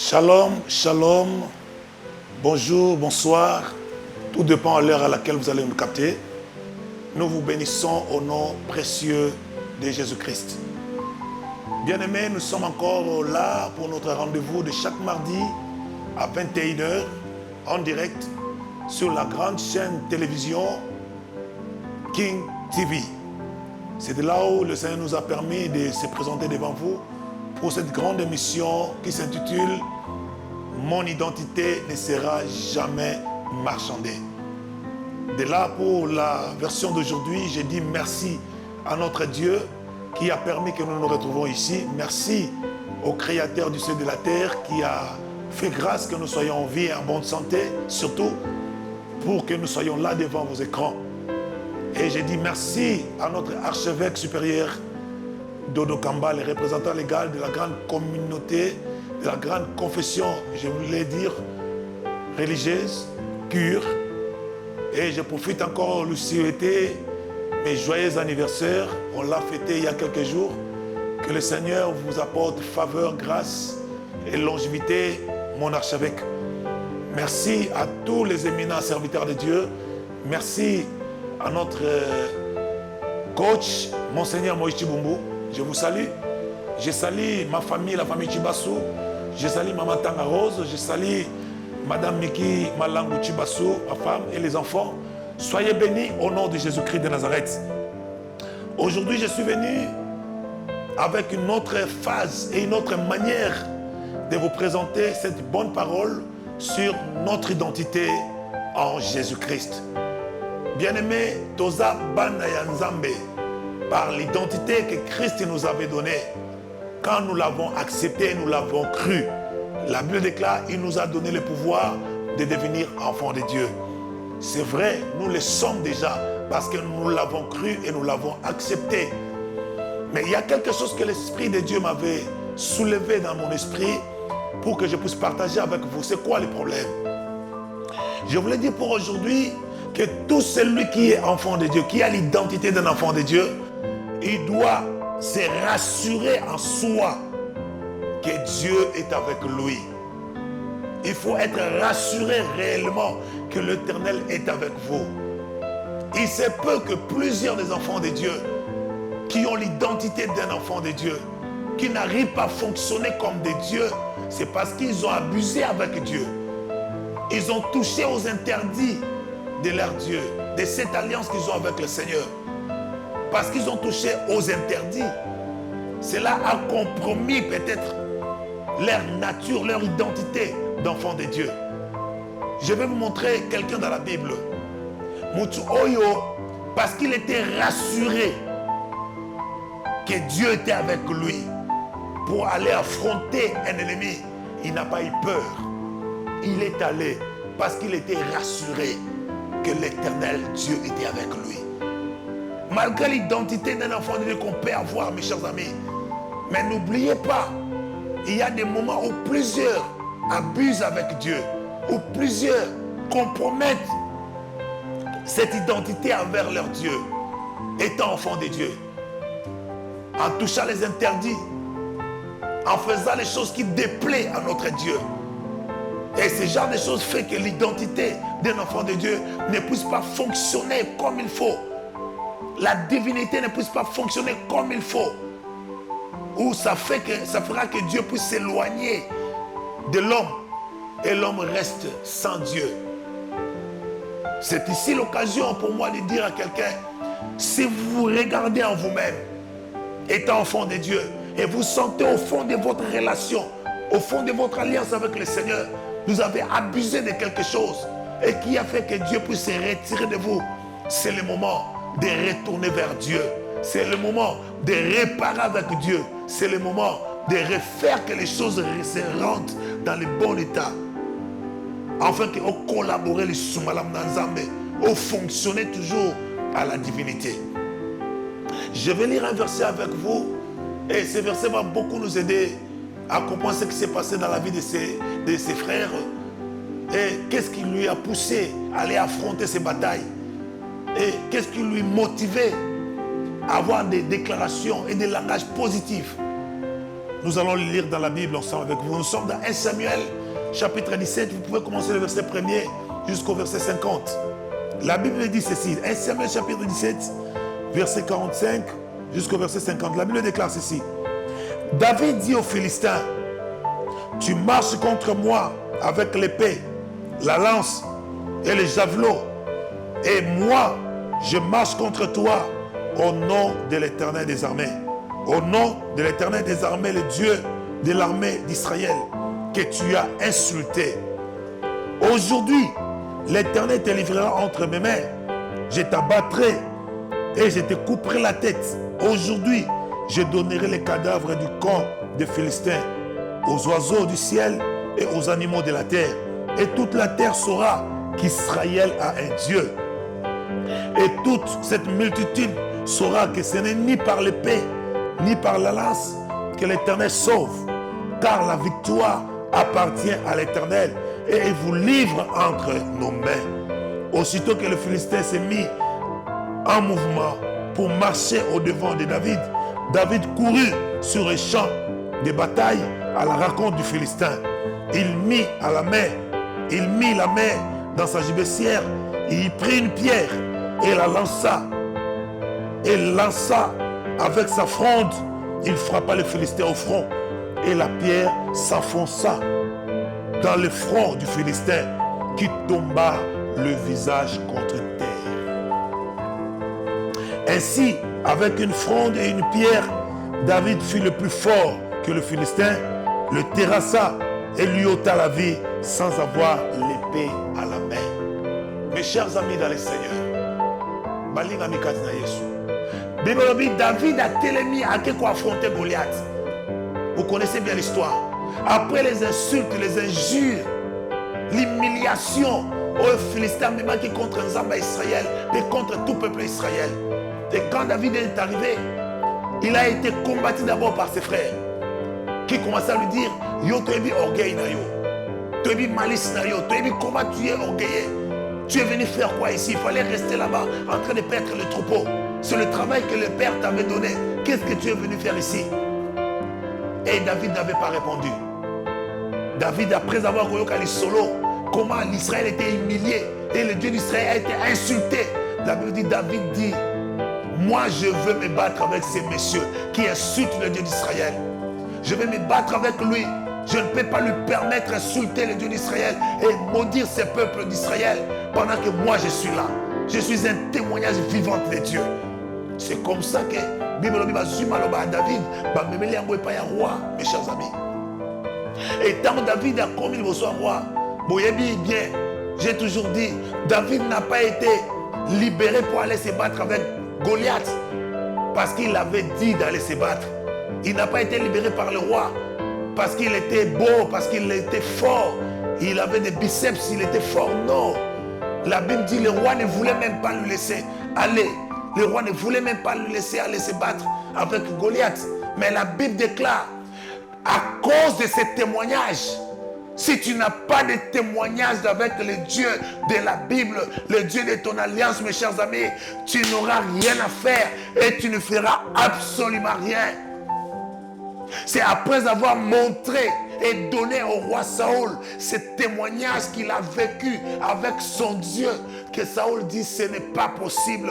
Shalom, shalom, bonjour, bonsoir. Tout dépend à l'heure à laquelle vous allez nous capter. Nous vous bénissons au nom précieux de Jésus-Christ. Bien-aimés, nous sommes encore là pour notre rendez-vous de chaque mardi à 21h en direct sur la grande chaîne télévision King TV. C'est de là où le Seigneur nous a permis de se présenter devant vous pour cette grande émission qui s'intitule « Mon identité ne sera jamais marchandée ». De là pour la version d'aujourd'hui, j'ai dit merci à notre Dieu qui a permis que nous nous retrouvons ici. Merci au Créateur du ciel et de la terre qui a fait grâce que nous soyons en vie et en bonne santé, surtout pour que nous soyons là devant vos écrans. Et j'ai dit merci à notre archevêque supérieur Dodo Kamba, le représentant légal de la grande communauté, de la grande confession, je voulais dire, religieuse, cure. Et je profite encore de lui souhaiter mes joyeux anniversaires. On l'a fêté il y a quelques jours. Que le Seigneur vous apporte faveur, grâce et longévité, mon archevêque. Merci à tous les éminents serviteurs de Dieu. Merci à notre coach, Monseigneur Moïse Chibumbu. Je vous salue. Je salue ma famille, la famille Chibassou. Je salue Maman Tanga Rose. Je salue Madame Miki Malangu Chibassou, ma femme et les enfants. Soyez bénis au nom de Jésus-Christ de Nazareth. Aujourd'hui, je suis venu avec une autre phase et une autre manière de vous présenter cette bonne parole sur notre identité en Jésus-Christ. Bien-aimés, Toza Banaya Nzambe, par l'identité que Christ nous avait donnée, quand nous l'avons accepté, nous l'avons cru. La Bible déclare, il nous a donné le pouvoir de devenir enfants de Dieu. C'est vrai, nous le sommes déjà parce que nous l'avons cru et nous l'avons accepté. Mais il y a quelque chose que l'Esprit de Dieu m'avait soulevé dans mon esprit pour que je puisse partager avec vous. C'est quoi le problème? Je voulais dire pour aujourd'hui que tout celui qui est enfant de Dieu, qui a l'identité d'un enfant de Dieu, il doit se rassurer en soi que Dieu est avec lui. Il faut être rassuré réellement que l'Éternel est avec vous. Il se peut que plusieurs des enfants de Dieu qui ont l'identité d'un enfant de Dieu, qui n'arrivent pas à fonctionner comme des dieux, c'est parce qu'ils ont abusé avec Dieu. Ils ont touché aux interdits de leur Dieu, de cette alliance qu'ils ont avec le Seigneur. Parce qu'ils ont touché aux interdits. Cela a compromis peut-être leur nature, leur identité d'enfant de Dieu. Je vais vous montrer quelqu'un dans la Bible. Mutu Oyo, parce qu'il était rassuré que Dieu était avec lui pour aller affronter un ennemi, il n'a pas eu peur. Il est allé parce qu'il était rassuré que l'Éternel Dieu était avec lui. Malgré l'identité d'un enfant de Dieu qu'on peut avoir, mes chers amis, mais n'oubliez pas, il y a des moments où plusieurs abusent avec Dieu, où plusieurs compromettent cette identité envers leur Dieu, étant enfant de Dieu, en touchant les interdits, en faisant les choses qui déplaisent à notre Dieu. Et ce genre de choses fait que l'identité d'un enfant de Dieu ne puisse pas fonctionner comme il faut. La divinité ne puisse pas fonctionner comme il faut. Ou ça fera que Dieu puisse s'éloigner de l'homme. Et l'homme reste sans Dieu. C'est ici l'occasion pour moi de dire à quelqu'un, si vous regardez en vous-même, étant enfant de Dieu, et vous sentez au fond de votre relation, au fond de votre alliance avec le Seigneur, vous avez abusé de quelque chose et qui a fait que Dieu puisse se retirer de vous, c'est le moment de retourner vers Dieu. C'est le moment de réparer avec Dieu. C'est le moment de refaire que les choses se rentrent dans le bon état. Afin qu'on collabore les soumalam Nzambe, on fonctionner toujours à la divinité. Je vais lire un verset avec vous. Et ce verset va beaucoup nous aider à comprendre ce qui s'est passé dans la vie de ses frères. Et qu'est-ce qui lui a poussé à aller affronter ces batailles. Et qu'est-ce qui lui motivait à avoir des déclarations et des langages positifs. Nous allons lire dans la Bible ensemble avec vous. Nous sommes dans 1 Samuel, chapitre 17. Vous pouvez commencer le verset 1er jusqu'au verset 50. La Bible dit ceci. 1 Samuel, chapitre 17, verset 45 jusqu'au verset 50. La Bible déclare ceci. David dit aux Philistins, tu marches contre moi avec l'épée, la lance et les javelots. Et moi, je marche contre toi au nom de l'Éternel des armées. Au nom de l'Éternel des armées, le Dieu de l'armée d'Israël, que tu as insulté. Aujourd'hui, l'Éternel te livrera entre mes mains. Je t'abattrai et je te couperai la tête. Aujourd'hui, je donnerai les cadavres du camp des Philistins aux oiseaux du ciel et aux animaux de la terre. Et toute la terre saura qu'Israël a un Dieu. Et toute cette multitude saura que ce n'est ni par l'épée, ni par la lance que l'Éternel sauve. Car la victoire appartient à l'Éternel et il vous livre entre nos mains. Aussitôt que le Philistin s'est mis en mouvement pour marcher au-devant de David, David courut sur les champs de bataille à la rencontre du Philistin. Il mit la main dans sa gibecière, il prit une pierre et la lança. Il lança avec sa fronde, il frappa le Philistin au front et la pierre s'enfonça dans le front du Philistin qui tomba le visage contre terre. Ainsi, avec une fronde et une pierre, David fut le plus fort que le Philistin, le terrassa et lui ôta la vie sans avoir l'épée à la main. Mes chers amis dans le Seigneur, Balinga Mikati na Yesu. David a télémi à qui affronter Goliath. Vous connaissez bien l'histoire. Après les insultes, les injures, l'humiliation, aux Philistins même qui contre Nzamba Israël, mais contre tout peuple Israël. Et quand David est arrivé, il a été combattu d'abord par ses frères, qui commençaient à lui dire, yo tu es orgueil na yo, tu es malice na yo, tu es comment tu es orgueilleux. Tu es venu faire quoi ici? Il fallait rester là-bas en train de perdre le troupeau. C'est le travail que le Père t'avait donné. Qu'est-ce que tu es venu faire ici? Et David n'avait pas répondu. David, après avoir reconnu les solos, comment l'Israël était humilié et le Dieu d'Israël a été insulté. David dit, moi je veux me battre avec ces messieurs qui insultent le Dieu d'Israël. Je vais me battre avec lui. Je ne peux pas lui permettre d'insulter le Dieu d'Israël et maudire ces peuples d'Israël pendant que moi je suis là. Je suis un témoignage vivant de Dieu. C'est comme ça que Bible à David, roi, mes chers amis. Et tant David a commis le roi, bien, j'ai toujours dit, David n'a pas été libéré pour aller se battre avec Goliath parce qu'il avait dit d'aller se battre. Il n'a pas été libéré par le roi parce qu'il était beau, parce qu'il était fort. Il avait des biceps, il était fort. Non. La Bible dit le roi ne voulait même pas lui laisser aller. Le roi ne voulait même pas lui laisser aller se battre avec Goliath. Mais la Bible déclare, à cause de ces témoignages, si tu n'as pas de témoignage avec le Dieu de la Bible, le Dieu de ton alliance, mes chers amis, tu n'auras rien à faire et tu ne feras absolument rien. C'est après avoir montré et donné au roi Saoul ce témoignage qu'il a vécu avec son Dieu que Saoul dit ce n'est pas possible.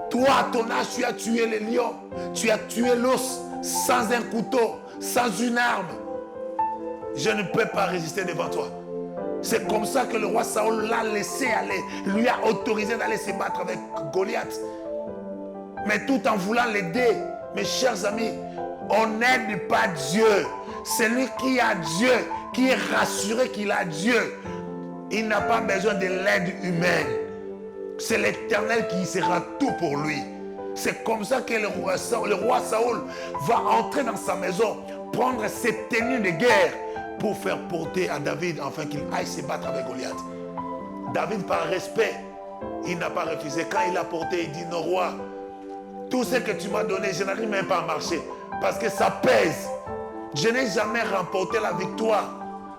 Toi, à ton âge, tu as tué les lions, tu as tué l'os sans un couteau, sans une arme. Je ne peux pas résister devant toi. C'est comme ça que le roi Saoul l'a laissé aller, lui a autorisé d'aller se battre avec Goliath. Mais tout en voulant l'aider, mes chers amis, on n'aide pas Dieu. Celui qui a Dieu, qui est rassuré qu'il a Dieu, il n'a pas besoin de l'aide humaine. C'est l'Éternel qui sera tout pour lui. C'est comme ça que le roi Saoul va entrer dans sa maison, prendre ses tenues de guerre pour faire porter à David afin qu'il aille se battre avec Goliath. David, par respect, il n'a pas refusé. Quand il a porté, il dit, non roi, tout ce que tu m'as donné, je n'arrive même pas à marcher parce que ça pèse. Je n'ai jamais remporté la victoire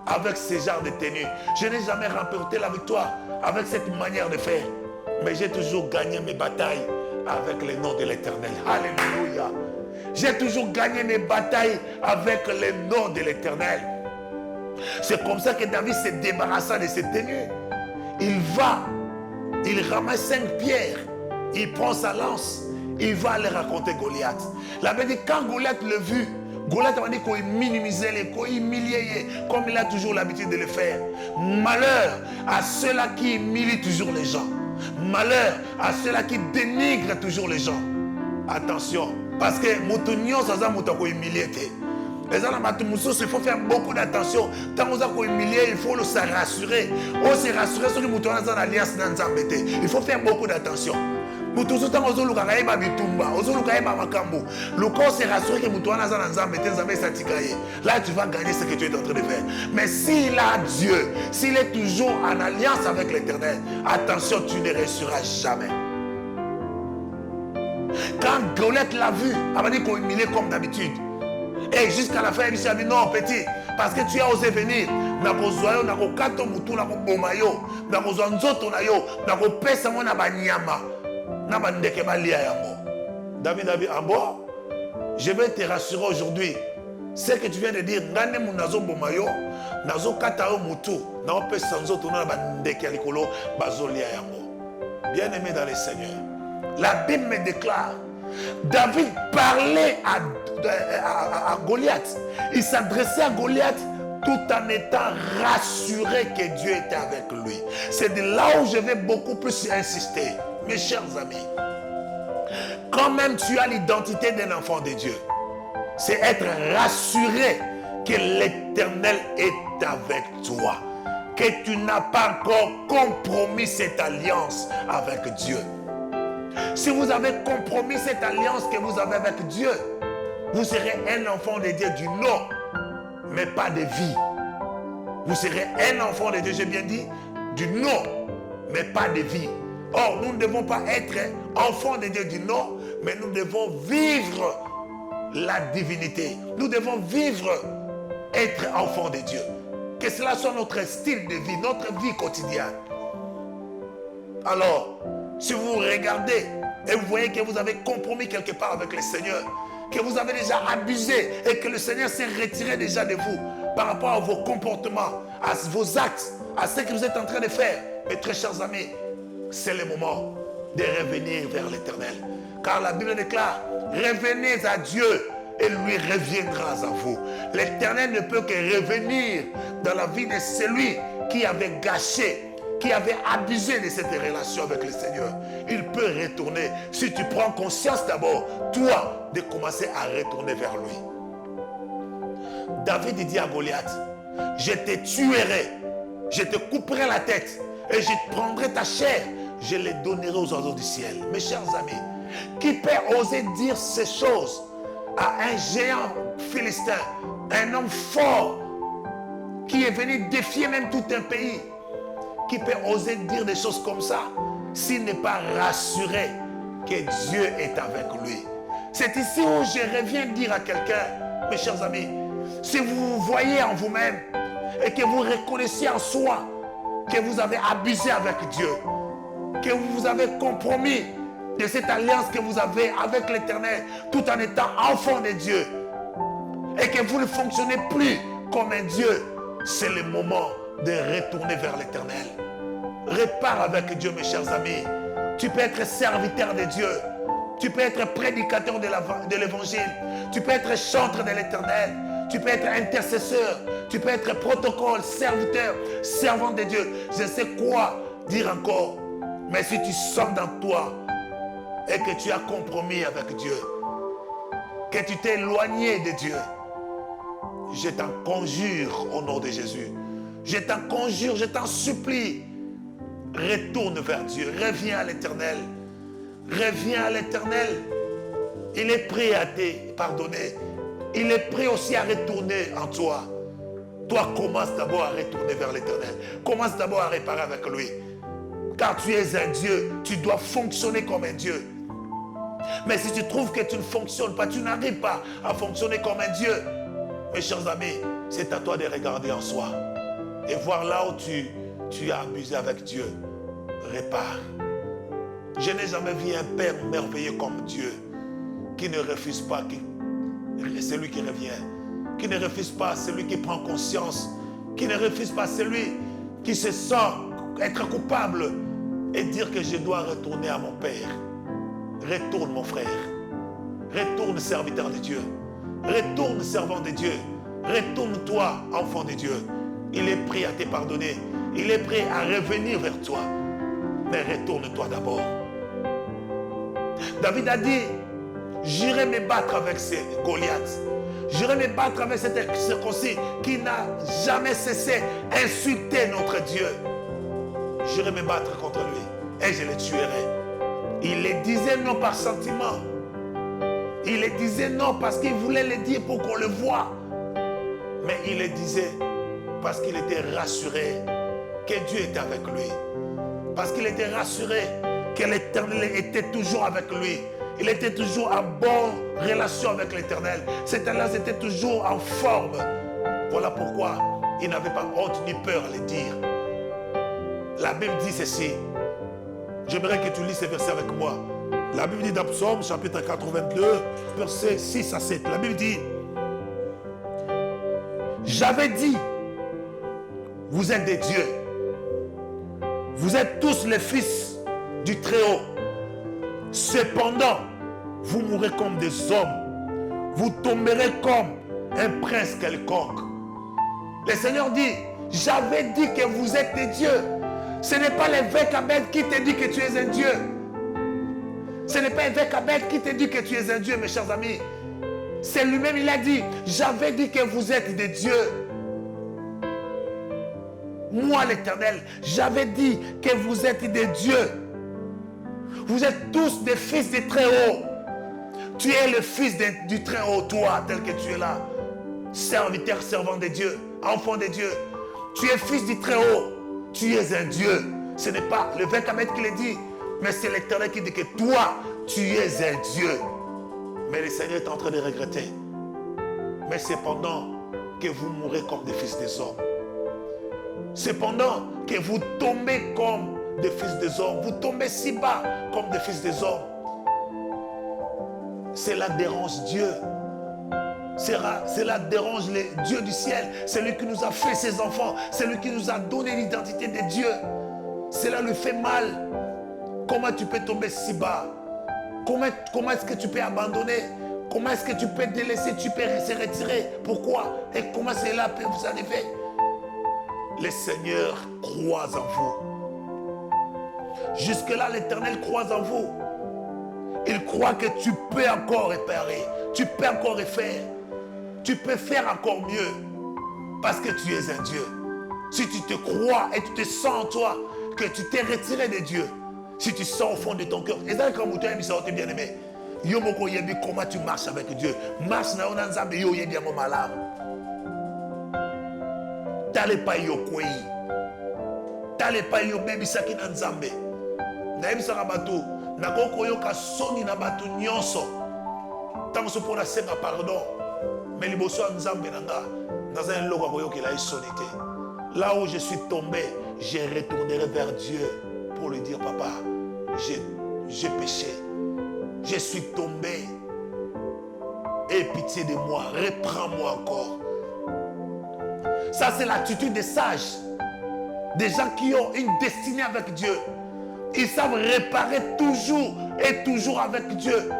avec ce genre de tenue. Je n'ai jamais remporté la victoire avec cette manière de faire. Mais j'ai toujours gagné mes batailles avec le nom de l'Éternel. Alléluia. J'ai toujours gagné mes batailles avec le nom de l'Éternel. C'est comme ça que David se débarrassa de ses tenues. Il va, il ramasse 5 pierres, il prend sa lance, il va aller raconter Goliath. La Bible dit quand Goliath le vit, Goliath a dit qu'il minimisait, qu'il humiliait, comme il a toujours l'habitude de le faire. Malheur à ceux-là qui humilient toujours les gens. Malheur à ceux-là qui dénigrent toujours les gens. Attention, parce que Moutounion, ça va nous humilier. Il faut faire beaucoup d'attention. Tant qu'on a humilié, il faut se rassurer. On se rassurer sur les alliances. Il faut faire beaucoup d'attention. Là, tu vas gagner ce que tu es en train de faire. Mais s'il a Dieu, s'il est toujours en alliance avec l'Éternel, attention, tu ne réussiras jamais. Quand Goliath l'a vu, il a dit qu'on humiliait comme d'habitude. Et jusqu'à la fin, il a dit non, petit, parce que tu as osé venir. David a dit, je vais te rassurer aujourd'hui. Ce que tu viens de dire, bien aimé dans le Seigneur, la Bible me déclare, David parlait à Goliath. Il s'adressait à Goliath tout en étant rassuré que Dieu était avec lui. C'est de là où je vais beaucoup plus insister. Mes chers amis, quand même tu as l'identité d'un enfant de Dieu, c'est être rassuré que l'Éternel est avec toi, que tu n'as pas encore compromis cette alliance avec Dieu. Si vous avez compromis cette alliance que vous avez avec Dieu, vous serez un enfant de Dieu du nom, mais pas de vie. Vous serez un enfant de Dieu, j'ai bien dit, du nom, mais pas de vie. Or, nous ne devons pas être enfants de Dieu du nom, mais nous devons vivre la divinité. Nous devons vivre être enfants de Dieu. Que cela soit notre style de vie, notre vie quotidienne. Alors, si vous regardez et vous voyez que vous avez compromis quelque part avec le Seigneur, que vous avez déjà abusé et que le Seigneur s'est retiré déjà de vous par rapport à vos comportements, à vos actes, à ce que vous êtes en train de faire, mes très chers amis, c'est le moment de revenir vers l'Éternel. Car la Bible déclare, revenez à Dieu et lui reviendra à vous. L'Éternel ne peut que revenir dans la vie de celui qui avait gâché, qui avait abusé de cette relation avec le Seigneur. Il peut retourner si tu prends conscience d'abord, toi, de commencer à retourner vers lui. David dit à Goliath, je te tuerai, je te couperai la tête et je prendrai ta chair, je les donnerai aux oiseaux du ciel. Mes chers amis, qui peut oser dire ces choses à un géant philistin, un homme fort qui est venu défier même tout un pays? Qui peut oser dire des choses comme ça s'il n'est pas rassuré que Dieu est avec lui? C'est ici où je reviens dire à quelqu'un, mes chers amis, si vous voyez en vous-même et que vous reconnaissez en soi que vous avez abusé avec Dieu, que vous avez compromis de cette alliance que vous avez avec l'Éternel tout en étant enfant de Dieu et que vous ne fonctionnez plus comme un Dieu, c'est le moment de retourner vers l'Éternel. Repars avec Dieu, mes chers amis. Tu peux être serviteur de Dieu. Tu peux être prédicateur de l'Évangile. Tu peux être chanteur de l'Éternel. Tu peux être intercesseur. Tu peux être protocole, serviteur, servant de Dieu. Je sais quoi dire encore. Mais si tu sors dans toi et que tu as compromis avec Dieu, que tu t'es éloigné de Dieu, je t'en conjure au nom de Jésus. Je t'en conjure, je t'en supplie. Retourne vers Dieu, reviens à l'Éternel. Reviens à l'Éternel. Il est prêt à te pardonner. Il est prêt aussi à retourner en toi. Toi, commence d'abord à retourner vers l'Éternel. Commence d'abord à réparer avec lui. Car tu es un Dieu, tu dois fonctionner comme un Dieu. Mais si tu trouves que tu ne fonctionnes pas, tu n'arrives pas à fonctionner comme un Dieu, mes chers amis, c'est à toi de regarder en soi et voir là où tu as abusé avec Dieu. Répare. Je n'ai jamais vu un Père merveilleux comme Dieu qui ne refuse pas celui qui revient. Qui ne refuse pas celui qui prend conscience. Qui ne refuse pas celui qui se sent être coupable et dire que je dois retourner à mon Père. Retourne mon frère. Retourne serviteur de Dieu. Retourne servant de Dieu. Retourne-toi enfant de Dieu. Il est prêt à te pardonner. Il est prêt à revenir vers toi. Mais retourne-toi d'abord. David a dit, j'irai me battre avec ces Goliath. J'irai me battre avec cet circoncis qui n'a jamais cessé d'insulter notre Dieu. J'irai me battre contre lui et je le tuerai. Il le disait non par sentiment. Il le disait non parce qu'il voulait le dire pour qu'on le voie. Mais il le disait parce qu'il était rassuré que Dieu était avec lui. Parce qu'il était rassuré que l'Éternel était toujours avec lui. Il était toujours en bonne relation avec l'Éternel. Cet homme-là était toujours en forme. Voilà pourquoi il n'avait pas honte ni peur à le dire. La Bible dit ceci. J'aimerais que tu lises ces versets avec moi. La Bible dit dans Psaume chapitre 82, versets 6 à 7. La Bible dit, j'avais dit, vous êtes des dieux. Vous êtes tous les fils du Très-Haut. Cependant, vous mourrez comme des hommes. Vous tomberez comme un prince quelconque. Le Seigneur dit, j'avais dit que vous êtes des dieux. Ce n'est pas l'évêque Abed qui te dit que tu es un Dieu. Ce n'est pas l'évêque Abed qui te dit que tu es un Dieu, mes chers amis. C'est lui-même, il a dit, j'avais dit que vous êtes des dieux. Moi, l'Éternel, j'avais dit que vous êtes des dieux. Vous êtes tous des fils du Très-Haut. Tu es le fils du Très-Haut, toi, tel que tu es là. Serviteur, servant de Dieu, enfant de Dieu. Tu es fils du Très-Haut. Tu es un Dieu. Ce n'est pas le l'évêque Ahmed qui le dit, mais c'est l'Éternel qui dit que toi, tu es un Dieu. Mais le Seigneur est en train de regretter. Mais cependant que vous mourrez comme des fils des hommes. Cependant que vous tombez comme des fils des hommes. Vous tombez si bas comme des fils des hommes. Cela dérange Dieu. Cela dérange les dieux du ciel. C'est lui qui nous a fait ses enfants. C'est lui qui nous a donné l'identité de Dieu. Cela lui fait mal. Comment tu peux tomber si bas? Comment est-ce que tu peux abandonner? Comment est-ce que tu peux te laisser? Tu peux se retirer? Pourquoi? Et comment cela peut vous arriver? Le Seigneur croit en vous. Jusque-là, l'Éternel croit en vous. Il croit que tu peux encore réparer. Tu peux encore refaire. Tu peux faire encore mieux. Parce que tu es un Dieu. Si tu te crois et tu te sens en toi que tu t'es retiré de Dieu. Si tu sens au fond de ton cœur. Et ça, quand tu es bien aimé. Comment tu marches avec Dieu. Marche dans un ensemble. Tale pa yo kwei. Tale pa yo bebisaki na nzambe. Na ebisaka bato. Na koko yo ka soni na bato nyonso. Tango so pona senga pardon. Mais liboso nzambe nanga. Dans un logo koyo ki la sonité. Là où je suis tombé, je retournerai vers Dieu pour lui dire, papa, j'ai péché. Je suis tombé. Aie pitié de moi. Reprends-moi encore. Ça, c'est l'attitude des sages. Des gens qui ont une destinée avec Dieu. Ils savent réparer toujours et toujours avec Dieu.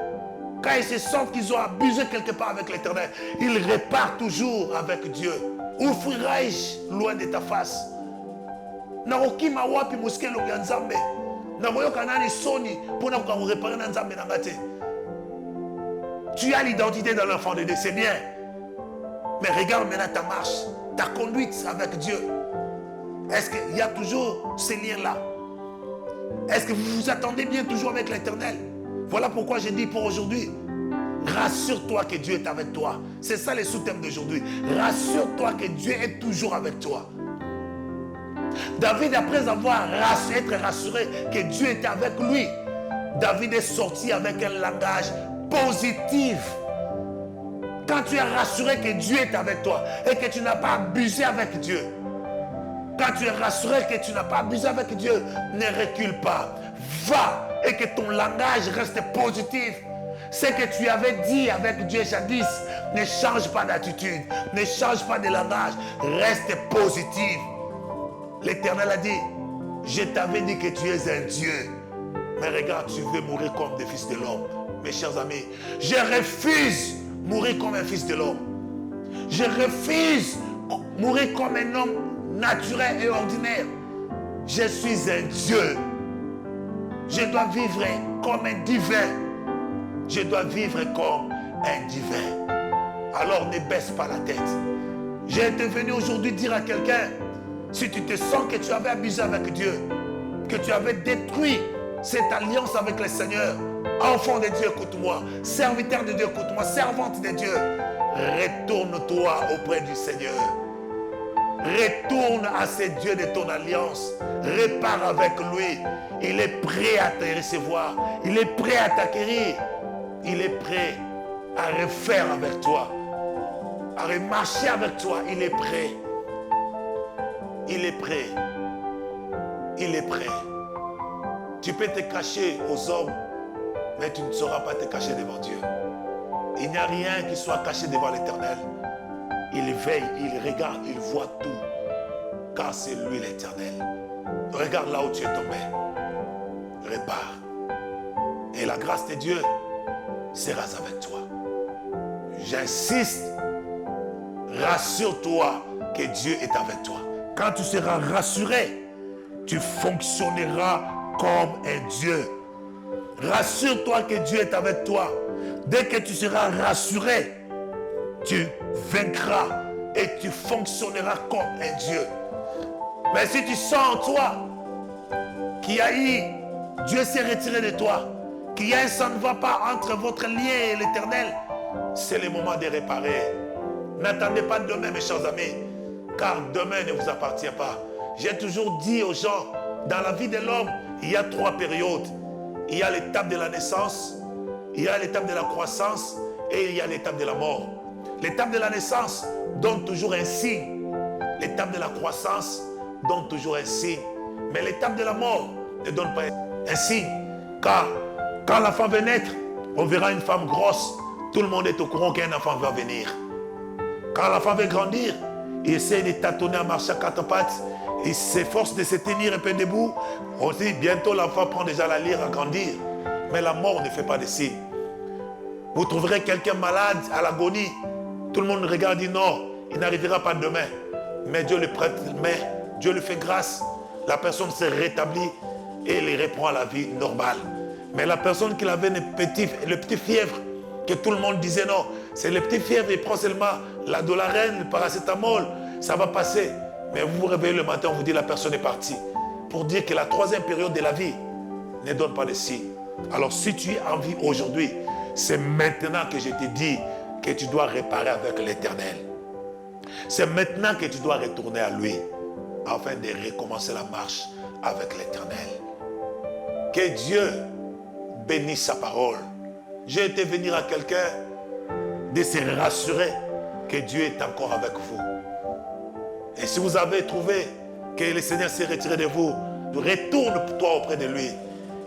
Quand ils se sentent qu'ils ont abusé quelque part avec l'Éternel, ils réparent toujours avec Dieu. Où fuirai-je loin de ta face? Narokima wapi muskelo ya nzambe. Nakoyoka nani soni pour na ko réparer na nzambe na ngate. Tu as l'identité de l'enfant de Dieu, c'est bien. Mais regarde maintenant ta marche, ta conduite avec Dieu. Est-ce qu'il y a toujours ces liens-là? Est-ce que vous vous attendez bien toujours avec l'Éternel? Voilà pourquoi j'ai dit pour aujourd'hui, rassure-toi que Dieu est avec toi. C'est ça le sous-thème d'aujourd'hui. Rassure-toi que Dieu est toujours avec toi. David, après avoir été rassuré que Dieu était avec lui, David est sorti avec un langage positif. Quand tu es rassuré que Dieu est avec toi et que tu n'as pas abusé avec Dieu, quand tu es rassuré que tu n'as pas abusé avec Dieu, ne recule pas. Va et que ton langage reste positif. Ce que tu avais dit avec Dieu jadis, ne change pas d'attitude, ne change pas de langage, reste positif. L'Éternel a dit, je t'avais dit que tu es un Dieu, mais regarde, tu veux mourir comme des fils de l'homme. Mes chers amis, je refuse mourir comme un fils de l'homme. Je refuse mourir comme un homme naturel et ordinaire. Je suis un Dieu. Je dois vivre comme un divin. Je dois vivre comme un divin. Alors ne baisse pas la tête. J'ai été venu aujourd'hui dire à quelqu'un, si tu te sens que tu avais abusé avec Dieu, que tu avais détruit cette alliance avec le Seigneur, enfant de Dieu, écoute-moi, serviteur de Dieu, écoute-moi, servante de Dieu, retourne-toi auprès du Seigneur. Retourne à ce Dieu de ton alliance. Répare avec lui. Il est prêt à te recevoir. Il est prêt à t'acquérir. Il est prêt à refaire avec toi. À remarcher avec toi. Il est prêt. Il est prêt. Il est prêt. Tu peux te cacher aux hommes, mais tu ne sauras pas te cacher devant Dieu. Il n'y a rien qui soit caché devant l'Éternel. Il veille, il regarde, il voit tout. Car c'est lui l'Éternel. Regarde là où tu es tombé. Répare. Et la grâce de Dieu sera avec toi. J'insiste. Rassure-toi que Dieu est avec toi. Quand tu seras rassuré, tu fonctionneras comme un Dieu. Rassure-toi que Dieu est avec toi. Dès que tu seras rassuré, tu vaincras et tu fonctionneras comme un Dieu. Mais si tu sens en toi qu'il y a eu, Dieu s'est retiré de toi, qu'il y a un ça ne va pas entre votre lien et l'Éternel, c'est le moment de réparer. N'attendez pas demain, mes chers amis, car demain ne vous appartient pas. J'ai toujours dit aux gens, dans la vie de l'homme, il y a 3 périodes. Il y a l'étape de la naissance, il y a l'étape de la croissance et il y a l'étape de la mort. L'étape de la naissance donne toujours un signe. L'étape de la croissance donne toujours un signe. Mais l'étape de la mort ne donne pas un signe. Car quand l'enfant va naître, on verra une femme grosse. Tout le monde est au courant qu'un enfant va venir. Quand l'enfant va grandir, il essaie de tâtonner à marcher à 4 pattes. Il s'efforce de se tenir un peu debout. On dit bientôt l'enfant prend déjà la lyre à grandir. Mais la mort ne fait pas de signe. Vous trouverez quelqu'un malade à l'agonie. Tout le monde regarde et dit non, il n'arrivera pas demain. Mais Dieu le prête main, Dieu lui fait grâce. La personne se rétablit et il reprend à la vie normale. Mais la personne qui avait le petit fièvre, que tout le monde disait non, c'est le petit fièvre, il prend seulement la dolarène, le paracétamol, ça va passer. Mais vous vous réveillez le matin, on vous dit la personne est partie. Pour dire que la 3e période de la vie ne donne pas de signe. Alors si tu es en vie aujourd'hui, c'est maintenant que je te dis que tu dois réparer avec l'Éternel. C'est maintenant que tu dois retourner à lui afin de recommencer la marche avec l'Éternel. Que Dieu bénisse sa parole. J'ai été venir à quelqu'un de se rassurer que Dieu est encore avec vous. Et si vous avez trouvé que le Seigneur s'est retiré de vous, retourne-toi auprès de lui.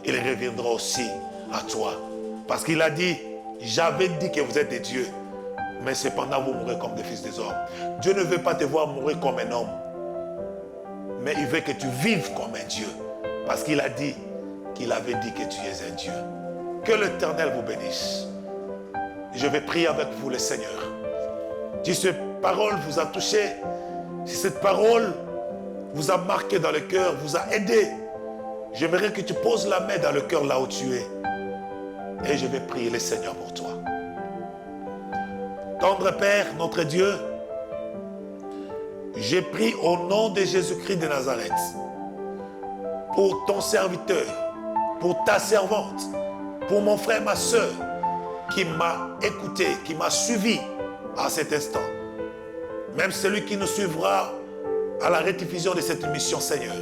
Il reviendra aussi à toi. Parce qu'il a dit, j'avais dit que vous êtes des dieux, mais cependant vous mourrez comme des fils des hommes. Dieu ne veut pas te voir mourir comme un homme, mais il veut que tu vives comme un Dieu. Parce qu'il a dit qu'il avait dit que tu es un Dieu. Que l'Éternel vous bénisse. Je vais prier avec vous le Seigneur. Si cette parole vous a touché, si cette parole vous a marqué dans le cœur, vous a aidé, j'aimerais que tu poses la main dans le cœur là où tu es. Et je vais prier le Seigneur pour toi. Tendre Père, notre Dieu, j'ai pris au nom de Jésus-Christ de Nazareth pour ton serviteur, pour ta servante, pour mon frère, ma soeur, qui m'a écouté, qui m'a suivi à cet instant. Même celui qui nous suivra à la rediffusion de cette émission, Seigneur.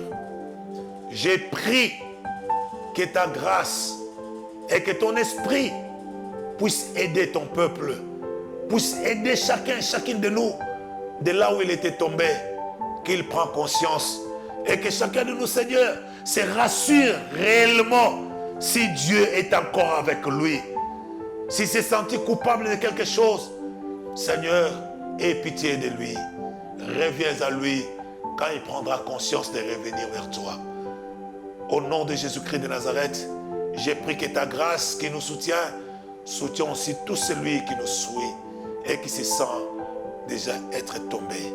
J'ai prié que ta grâce et que ton esprit puisse aider ton peuple, puisse aider chacune de nous, de là où il était tombé, qu'il prend conscience et que chacun de nous, Seigneur, se rassure réellement si Dieu est encore avec lui. s'il s'est senti coupable de quelque chose, Seigneur, aie pitié de lui. Reviens à lui quand il prendra conscience de revenir vers toi. Au nom de Jésus-Christ de Nazareth, j'ai pris que ta grâce qui nous soutient, soutient aussi tout celui qui nous suit et qui se sent déjà être tombé.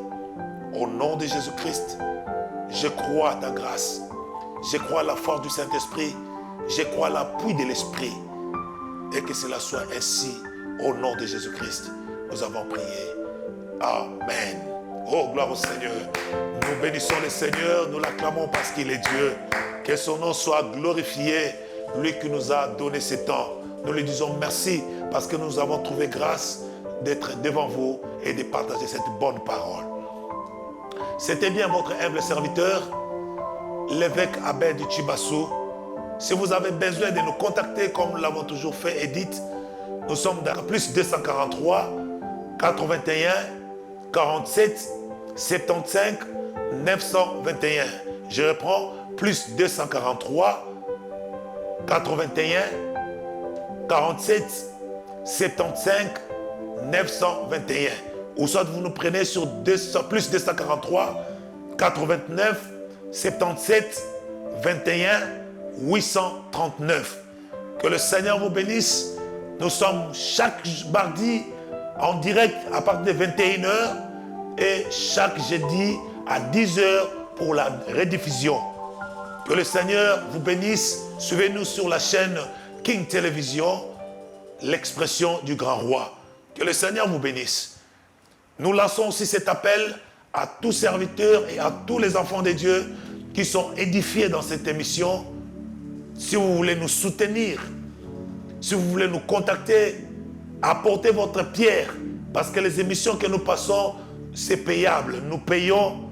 Au nom de Jésus-Christ, je crois à ta grâce. Je crois à la force du Saint-Esprit. Je crois à l'appui de l'Esprit. Et que cela soit ainsi. Au nom de Jésus-Christ, nous avons prié. Amen. Oh, gloire au Seigneur. Nous bénissons le Seigneur. Nous l'acclamons parce qu'il est Dieu. Que son nom soit glorifié. Lui qui nous a donné ce temps. Nous lui disons merci parce que nous avons trouvé grâce d'être devant vous et de partager cette bonne parole. C'était bien votre humble serviteur, l'évêque Abed Chibassou. Si vous avez besoin de nous contacter comme nous l'avons toujours fait, Edith, nous sommes dans plus 243 81 47 75 921. Je reprends, plus 243 81 47 75 921. Ou soit vous nous prenez sur plus 243 89 77 21 839. Que le Seigneur vous bénisse. Nous sommes chaque mardi en direct à partir de 21h et chaque jeudi à 10h pour la rediffusion. Que le Seigneur vous bénisse. Suivez-nous sur la chaîne King Télévision, l'expression du grand roi. Que le Seigneur vous bénisse. Nous lançons aussi cet appel à tous serviteurs et à tous les enfants de Dieu qui sont édifiés dans cette émission. Si vous voulez nous soutenir, si vous voulez nous contacter, apportez votre pierre. Parce que les émissions que nous passons, c'est payable. Nous payons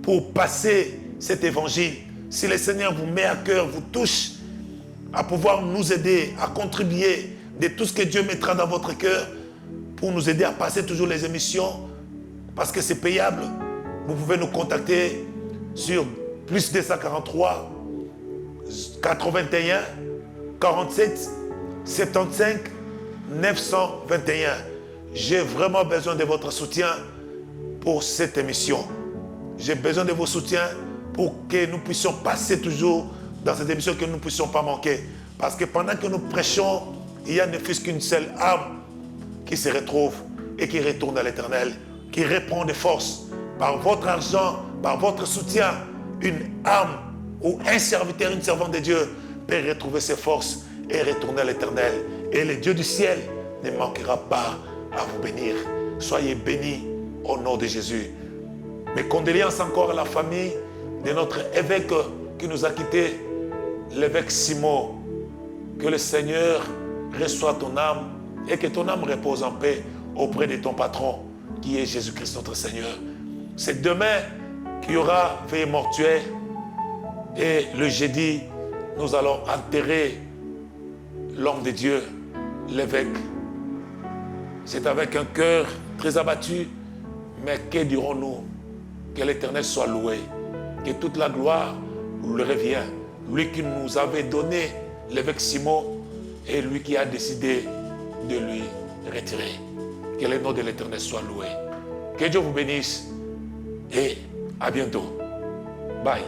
pour passer cet évangile. Si le Seigneur vous met à cœur, vous touche à pouvoir nous aider, à contribuer de tout ce que Dieu mettra dans votre cœur pour nous aider à passer toujours les émissions, parce que c'est payable, vous pouvez nous contacter sur plus 243 81 47 75 921. J'ai vraiment besoin de votre soutien pour cette émission. J'ai besoin de vos soutiens pour que nous puissions passer toujours dans cette émission, que nous ne puissions pas manquer. Parce que pendant que nous prêchons, il y a ne fût qu'une seule âme qui se retrouve et qui retourne à l'Éternel, qui reprend des forces. Par votre argent, par votre soutien, une âme ou un serviteur, une servante de Dieu peut retrouver ses forces et retourner à l'Éternel. Et le Dieu du ciel ne manquera pas à vous bénir. Soyez bénis au nom de Jésus. Mes condoléances encore à la famille de notre évêque qui nous a quittés, l'évêque Simon. Que le Seigneur reçoive ton âme et que ton âme repose en paix auprès de ton patron qui est Jésus-Christ notre Seigneur. C'est demain qu'il y aura veillée mortuaire et le jeudi, nous allons enterrer l'homme de Dieu, l'évêque. C'est avec un cœur très abattu, mais que dirons-nous? Que l'Éternel soit loué, que toute la gloire lui revient. Lui qui nous avait donné l'évêque Simon et lui qui a décidé de lui retirer. Que le nom de l'Éternel soit loué. Que Dieu vous bénisse et à bientôt. Bye.